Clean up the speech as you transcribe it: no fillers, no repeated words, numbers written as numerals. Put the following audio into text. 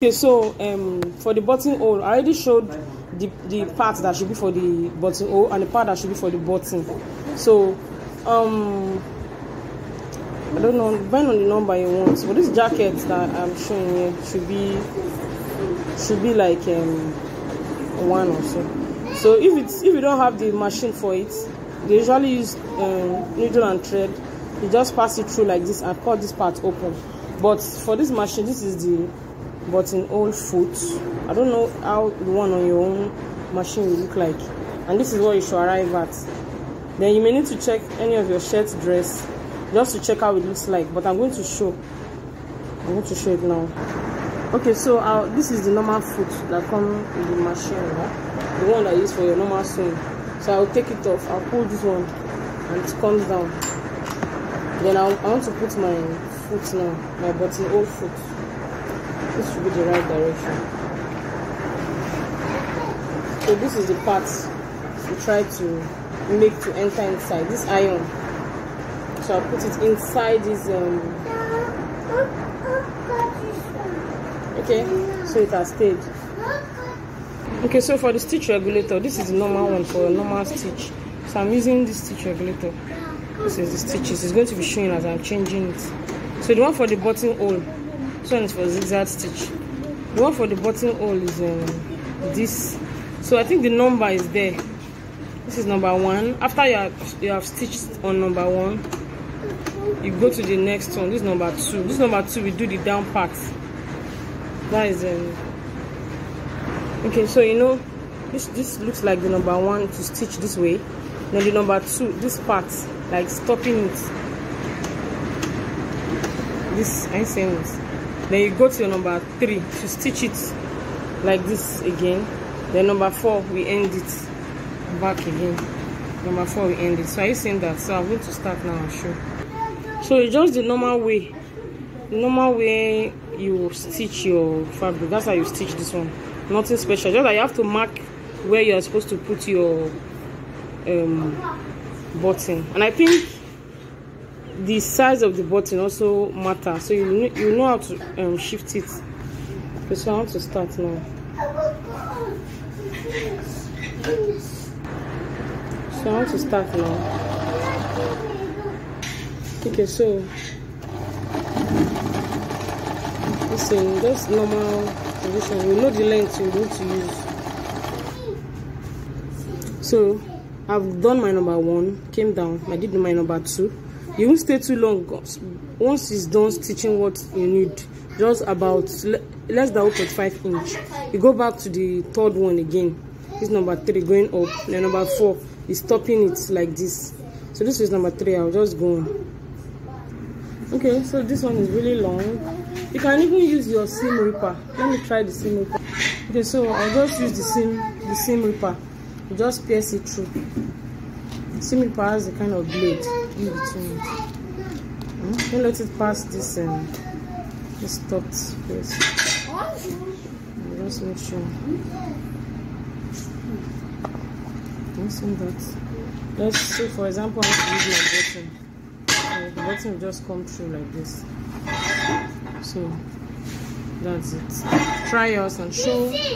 Okay, so for the buttonhole, I already showed the part that should be for the buttonhole and the part that should be for the button. So I don't know, depending on the number you want. But this jacket that I'm showing here should be like one or so. So if you don't have the machine for it, they usually use needle and thread. You just pass it through like this and cut this part open. But for this machine, this is the buttonhole foot. I don't know how the one on your own machine will look like, and this is what you should arrive at. Then you may need to check any of your shirt, dress, just to check how it looks like. But I'm going to show it now. Okay, so this is the normal foot that comes with the machine, right? The one that you use for your normal sewing. So I'll take it off. I'll pull this one and it comes down. Then I want to put my foot now, my buttonhole foot. This should be the right direction. So this is the part we try to make to enter inside this iron. So I'll put it inside this okay, so it has stayed. Okay, so for the stitch regulator, this is the normal one for a normal stitch. So I'm using this stitch regulator. This is the stitches. It's going to be showing as I'm changing it. So the one for the buttonhole, this one is for zigzag stitch. The one for the buttonhole is this. So I think the number is there. This is number 1. After you have stitched on number 1, you go to the next one. This is number 2. This number 2 we do the down part. That is okay. So you know this looks like the number 1 to stitch this way. Then the number 2, this part, like stopping it. This I'm saying this. Then you go to your number 3 to stitch it like this again. Then number 4 we end it back again. Number 4 we end it. So are you seeing that? So I'm going to start now and show. So it's just the normal way. The normal way you stitch your fabric. That's how you stitch this one. Nothing special. Just that you have to mark where you are supposed to put your button. And I think the size of the button also matters, so you know how to shift it. Okay, so I want to start now. Okay, so listen, just normal position. You know the length you need to use. So I've done my number 1, came down. I did my number 2. You won't stay too long. Once it's done stitching what you need, just about less than 0.5 inch, you go back to the 3rd one again. This number 3 going up. Then number 4 is stopping it like this. So this is number 3. I'll just go on. Okay, so this one is really long. You can even use your seam ripper. Let me try the seam ripper. Okay, so I'll just use the seam ripper. You just pierce it through. The seam ripper has a kind of blade in between. Don't let it pass this stopped place. Just make sure. Let's see that. Let's say, for example, I want to use my button. The button will just come through like this. So that's it. Try yours and show.